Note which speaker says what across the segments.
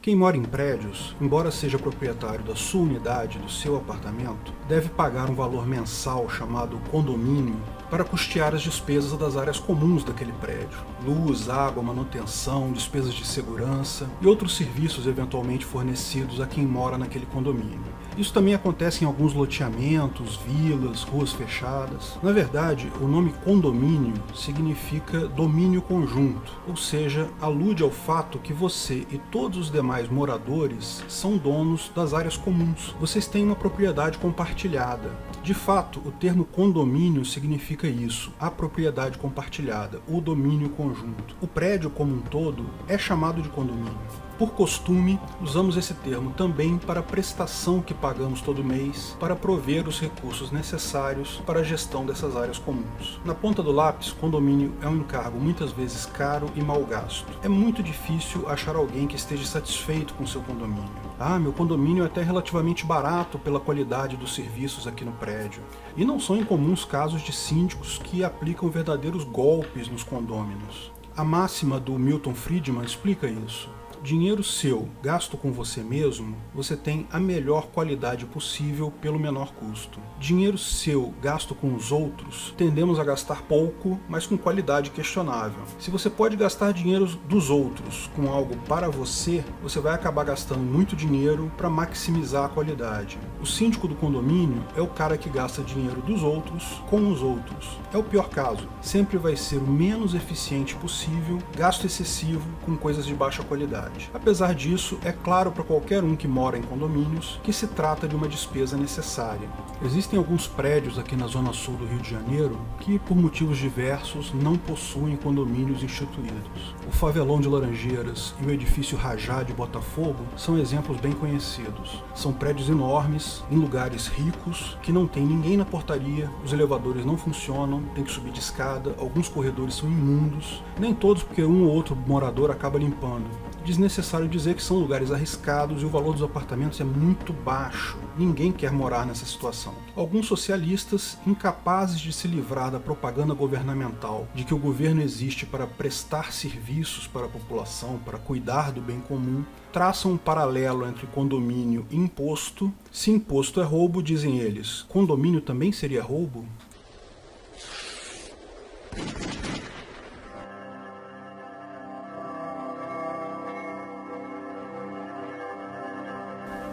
Speaker 1: Quem mora em prédios, embora seja proprietário da sua unidade, do seu apartamento, deve pagar um valor mensal chamado condomínio para custear as despesas das áreas comuns daquele prédio. Luz, água, manutenção, despesas de segurança e outros serviços eventualmente fornecidos a quem mora naquele condomínio. Isso também acontece em alguns loteamentos, vilas, ruas fechadas. Na verdade, o nome condomínio significa domínio conjunto, ou seja, alude ao fato que você e todos os demais moradores são donos das áreas comuns. Vocês têm uma propriedade compartilhada. De fato, o termo condomínio significa isso, a propriedade compartilhada, o domínio conjunto. O prédio como um todo é chamado de condomínio. Por costume, usamos esse termo também para a prestação que pagamos todo mês para prover os recursos necessários para a gestão dessas áreas comuns. Na ponta do lápis, condomínio é um encargo muitas vezes caro e mal gasto. É muito difícil achar alguém que esteja satisfeito com seu condomínio. Ah, meu condomínio é até relativamente barato pela qualidade dos serviços aqui no prédio. E não são incomuns casos de síndicos que aplicam verdadeiros golpes nos condôminos. A máxima do Milton Friedman explica isso. Dinheiro seu, gasto com você mesmo, você tem a melhor qualidade possível pelo menor custo. Dinheiro seu, gasto com os outros, tendemos a gastar pouco, mas com qualidade questionável. Se você pode gastar dinheiro dos outros com algo para você, você vai acabar gastando muito dinheiro para maximizar a qualidade. O síndico do condomínio é o cara que gasta dinheiro dos outros com os outros. É o pior caso. Sempre vai ser o menos eficiente possível, gasto excessivo com coisas de baixa qualidade. Apesar disso, é claro para qualquer um que mora em condomínios que se trata de uma despesa necessária. Existem alguns prédios aqui na zona sul do Rio de Janeiro que, por motivos diversos, não possuem condomínios instituídos. O Favelão de Laranjeiras e o edifício Rajá de Botafogo são exemplos bem conhecidos. São prédios enormes, em lugares ricos, que não tem ninguém na portaria, os elevadores não funcionam, tem que subir de escada, alguns corredores são imundos, nem todos porque um ou outro morador acaba limpando. Desnecessário dizer que são lugares arriscados e o valor dos apartamentos é muito baixo. Ninguém quer morar nessa situação. Alguns socialistas, incapazes de se livrar da propaganda governamental de que o governo existe para prestar serviços para a população, para cuidar do bem comum, traçam um paralelo entre condomínio e imposto. Se imposto é roubo, dizem eles, condomínio também seria roubo?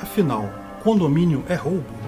Speaker 1: Afinal, condomínio é roubo?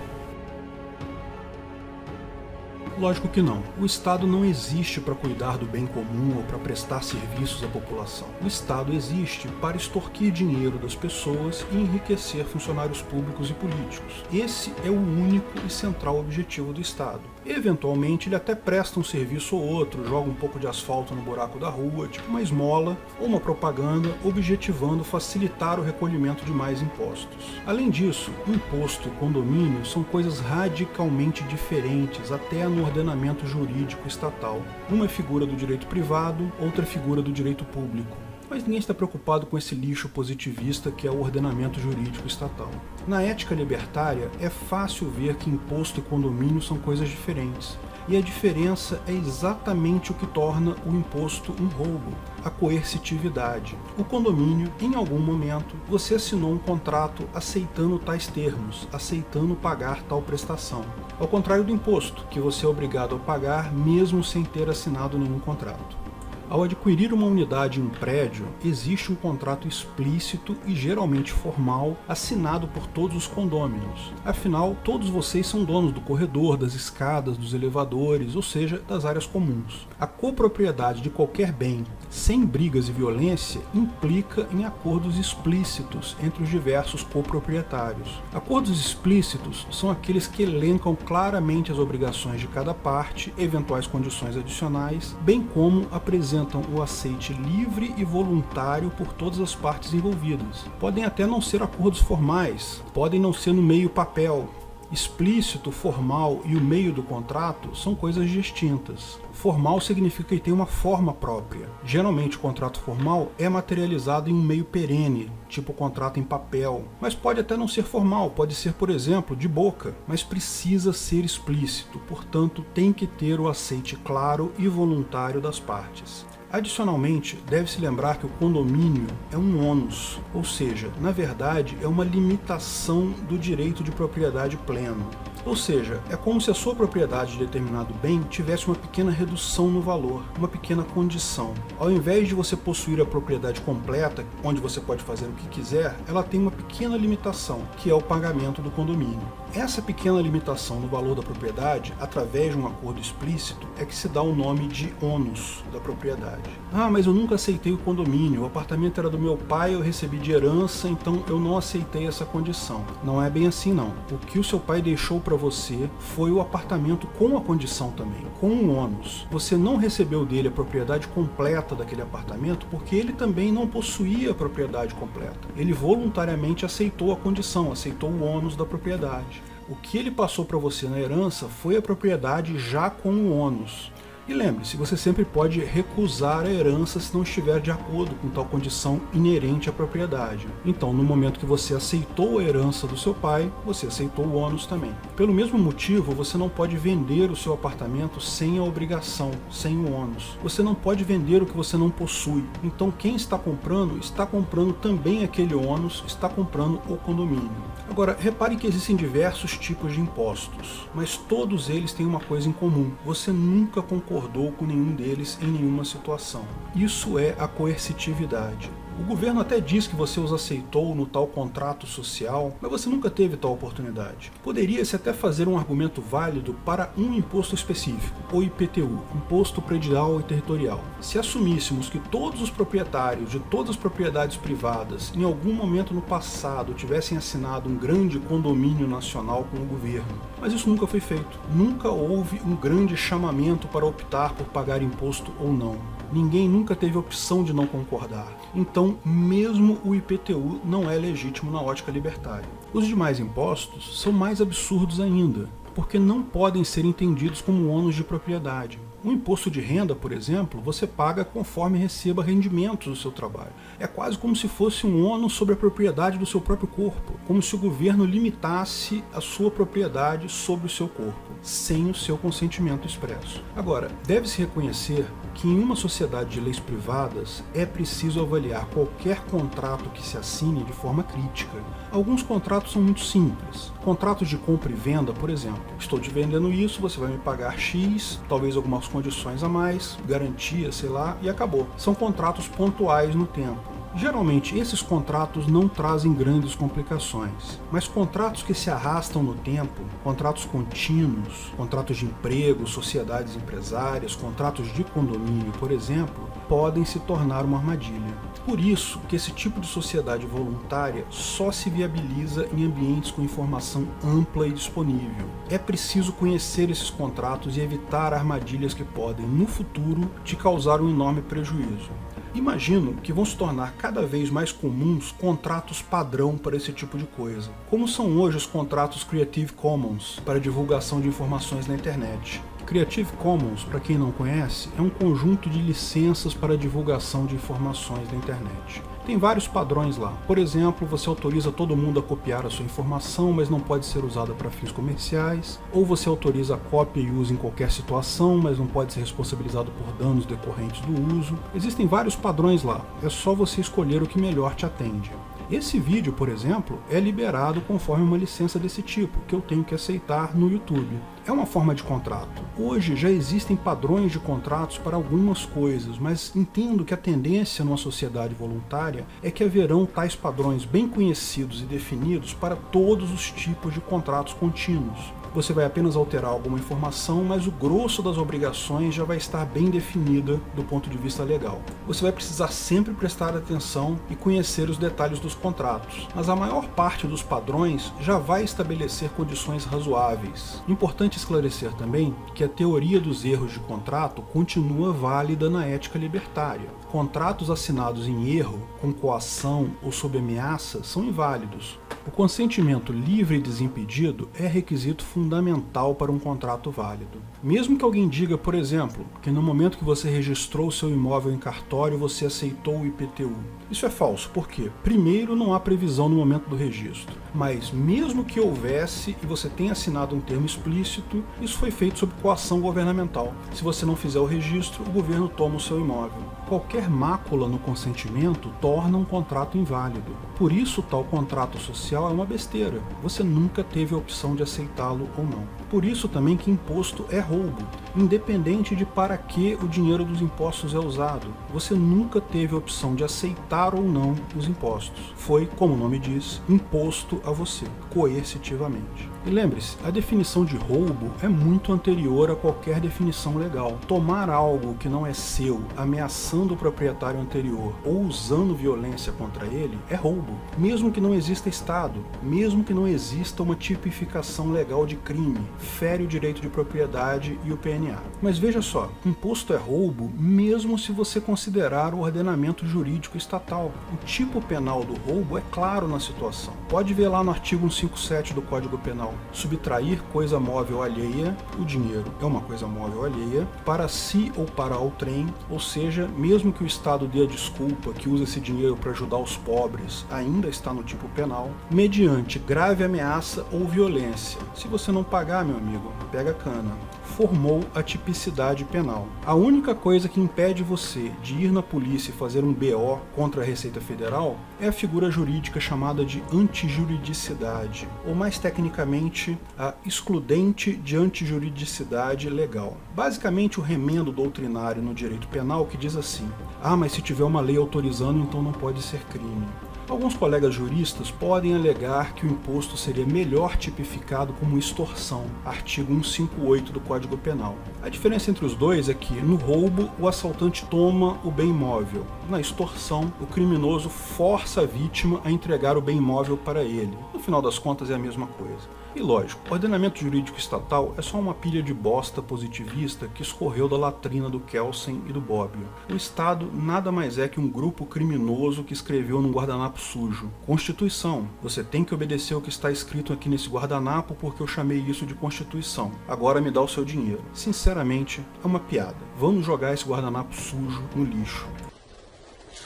Speaker 1: Lógico que não. O Estado não existe para cuidar do bem comum ou para prestar serviços à população. O Estado existe para extorquir dinheiro das pessoas e enriquecer funcionários públicos e políticos. Esse é o único e central objetivo do Estado. Eventualmente ele até presta um serviço ou outro, joga um pouco de asfalto no buraco da rua, tipo uma esmola ou uma propaganda, objetivando facilitar o recolhimento de mais impostos. Além disso, imposto e condomínio são coisas radicalmente diferentes até no ordenamento jurídico estatal. Uma é figura do direito privado, outra é figura do direito público. Mas ninguém está preocupado com esse lixo positivista que é o ordenamento jurídico estatal. Na ética libertária, é fácil ver que imposto e condomínio são coisas diferentes. E a diferença é exatamente o que torna o imposto um roubo, a coercitividade. O condomínio, em algum momento, você assinou um contrato aceitando tais termos, aceitando pagar tal prestação. Ao contrário do imposto, que você é obrigado a pagar mesmo sem ter assinado nenhum contrato. Ao adquirir uma unidade em um prédio, existe um contrato explícito e geralmente formal assinado por todos os condôminos. Afinal, todos vocês são donos do corredor, das escadas, dos elevadores, ou seja, das áreas comuns. A copropriedade de qualquer bem, sem brigas e violência, implica em acordos explícitos entre os diversos coproprietários. Acordos explícitos são aqueles que elencam claramente as obrigações de cada parte, eventuais condições adicionais, bem como apresentam o aceite livre e voluntário por todas as partes envolvidas. Podem até não ser acordos formais, podem não ser no meio papel. Explícito, formal e o meio do contrato são coisas distintas. Formal significa que tem uma forma própria. Geralmente o contrato formal é materializado em um meio perene, tipo contrato em papel. Mas pode até não ser formal, pode ser, por exemplo, de boca. Mas precisa ser explícito, portanto tem que ter o aceite claro e voluntário das partes. Adicionalmente, deve-se lembrar que o condomínio é um ônus, ou seja, na verdade é uma limitação do direito de propriedade pleno. Ou seja, é como se a sua propriedade de determinado bem tivesse uma pequena redução no valor, uma pequena condição. Ao invés de você possuir a propriedade completa, onde você pode fazer o que quiser, ela tem uma pequena limitação, que é o pagamento do condomínio. Essa pequena limitação no valor da propriedade, através de um acordo explícito, é que se dá o nome de ônus da propriedade. Ah, mas eu nunca aceitei o condomínio, o apartamento era do meu pai, eu recebi de herança, então eu não aceitei essa condição. Não é bem assim não. O que o seu pai deixou para você foi o apartamento com a condição também, com um ônus. Você não recebeu dele a propriedade completa daquele apartamento porque ele também não possuía a propriedade completa. Ele voluntariamente aceitou a condição, aceitou o ônus da propriedade. O que ele passou para você na herança foi a propriedade já com o ônus. E lembre-se, você sempre pode recusar a herança se não estiver de acordo com tal condição inerente à propriedade. Então, no momento que você aceitou a herança do seu pai, você aceitou o ônus também. Pelo mesmo motivo, você não pode vender o seu apartamento sem a obrigação, sem o ônus. Você não pode vender o que você não possui. Então, quem está comprando também aquele ônus, está comprando o condomínio. Agora, repare que existem diversos tipos de impostos, mas todos eles têm uma coisa em comum. Você nunca concordou com nenhum deles em nenhuma situação. Isso é a coercitividade. O governo até diz que você os aceitou no tal contrato social, mas você nunca teve tal oportunidade. Poderia-se até fazer um argumento válido para um imposto específico, o IPTU, Imposto Predial e Territorial. Se assumíssemos que todos os proprietários de todas as propriedades privadas, em algum momento no passado, tivessem assinado um grande condomínio nacional com o governo, mas isso nunca foi feito. Nunca houve um grande chamamento para optar por pagar imposto ou não. Ninguém nunca teve opção de não concordar. Então, mesmo o IPTU não é legítimo na ótica libertária. Os demais impostos são mais absurdos ainda, porque não podem ser entendidos como ônus de propriedade. O imposto de renda, por exemplo, você paga conforme receba rendimentos do seu trabalho. É quase como se fosse um ônus sobre a propriedade do seu próprio corpo, como se o governo limitasse a sua propriedade sobre o seu corpo, sem o seu consentimento expresso. Agora, deve-se reconhecer que em uma sociedade de leis privadas é preciso avaliar qualquer contrato que se assine de forma crítica. Alguns contratos são muito simples. Contratos de compra e venda, por exemplo. Estou te vendendo isso, você vai me pagar X, talvez algumas condições a mais, garantia, sei lá, e acabou. São contratos pontuais no tempo. Geralmente, esses contratos não trazem grandes complicações, mas contratos que se arrastam no tempo, contratos contínuos, contratos de emprego, sociedades empresárias, contratos de condomínio, por exemplo, podem se tornar uma armadilha. Por isso que esse tipo de sociedade voluntária só se viabiliza em ambientes com informação ampla e disponível. É preciso conhecer esses contratos e evitar armadilhas que podem, no futuro, te causar um enorme prejuízo. Imagino que vão se tornar cada vez mais comuns contratos padrão para esse tipo de coisa, como são hoje os contratos Creative Commons para divulgação de informações na internet. Creative Commons, para quem não conhece, é um conjunto de licenças para divulgação de informações na internet. Tem vários padrões lá. Por exemplo, você autoriza todo mundo a copiar a sua informação, mas não pode ser usada para fins comerciais. Ou você autoriza a cópia e uso em qualquer situação, mas não pode ser responsabilizado por danos decorrentes do uso. Existem vários padrões lá. É só você escolher o que melhor te atende. Esse vídeo, por exemplo, é liberado conforme uma licença desse tipo, que eu tenho que aceitar no YouTube. É uma forma de contrato. Hoje já existem padrões de contratos para algumas coisas, mas entendo que a tendência numa sociedade voluntária é que haverão tais padrões bem conhecidos e definidos para todos os tipos de contratos contínuos. Você vai apenas alterar alguma informação, mas o grosso das obrigações já vai estar bem definida do ponto de vista legal. Você vai precisar sempre prestar atenção e conhecer os detalhes dos contratos, mas a maior parte dos padrões já vai estabelecer condições razoáveis. Importante esclarecer também que a teoria dos erros de contrato continua válida na ética libertária. Contratos assinados em erro, com coação ou sob ameaça são inválidos. O consentimento livre e desimpedido é requisito fundamental fundamental para um contrato válido. Mesmo que alguém diga, por exemplo, que no momento que você registrou seu imóvel em cartório, você aceitou o IPTU. Isso é falso, por quê? Primeiro, não há previsão no momento do registro. Mas mesmo que houvesse e você tenha assinado um termo explícito, isso foi feito sob coação governamental. Se você não fizer o registro, o governo toma o seu imóvel. Qualquer mácula no consentimento torna um contrato inválido. Por isso, tal contrato social é uma besteira. Você nunca teve a opção de aceitá-lo ou não. Por isso também que imposto é roubo, independente de para que o dinheiro dos impostos é usado. Você nunca teve a opção de aceitar ou não os impostos. Foi, como o nome diz, imposto a você, coercitivamente. E lembre-se, a definição de roubo é muito anterior a qualquer definição legal. Tomar algo que não é seu, ameaçando o proprietário anterior ou usando violência contra ele, é roubo. Mesmo que não exista Estado, mesmo que não exista uma tipificação legal de crime, fere o direito de propriedade e o PNA. Mas veja só, imposto é roubo mesmo se você considerar o ordenamento jurídico estatal. O tipo penal do roubo é claro na situação. Pode ver lá no artigo 157 do Código Penal. Subtrair coisa móvel alheia, o dinheiro é uma coisa móvel alheia, para si ou para outrem, ou seja, mesmo que o Estado dê a desculpa que usa esse dinheiro para ajudar os pobres, ainda está no tipo penal, mediante grave ameaça ou violência. Se você não pagar, meu amigo, pega a cana. Formou a tipicidade penal. A única coisa que impede você de ir na polícia e fazer um BO contra a Receita Federal é a figura jurídica chamada de antijuridicidade, ou mais tecnicamente, a excludente de antijuridicidade legal. Basicamente o remendo doutrinário no direito penal que diz assim: ah, mas se tiver uma lei autorizando, então não pode ser crime. Alguns colegas juristas podem alegar que o imposto seria melhor tipificado como extorsão, artigo 158 do Código Penal. A diferença entre os dois é que, no roubo, o assaltante toma o bem imóvel. Na extorsão, o criminoso força a vítima a entregar o bem imóvel para ele. No final das contas, é a mesma coisa. E lógico, o ordenamento jurídico estatal é só uma pilha de bosta positivista que escorreu da latrina do Kelsen e do Bobbio. O Estado nada mais é que um grupo criminoso que escreveu num guardanapo sujo: Constituição, você tem que obedecer o que está escrito aqui nesse guardanapo porque eu chamei isso de Constituição. Agora me dá o seu dinheiro. Sinceramente, é uma piada. Vamos jogar esse guardanapo sujo no lixo.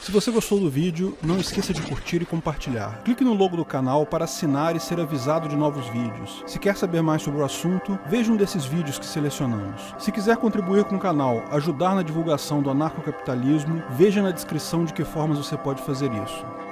Speaker 1: Se você gostou do vídeo, não esqueça de curtir e compartilhar. Clique no logo do canal para assinar e ser avisado de novos vídeos. Se quer saber mais sobre o assunto, veja um desses vídeos que selecionamos. Se quiser contribuir com o canal, ajudar na divulgação do anarcocapitalismo, veja na descrição de que formas você pode fazer isso.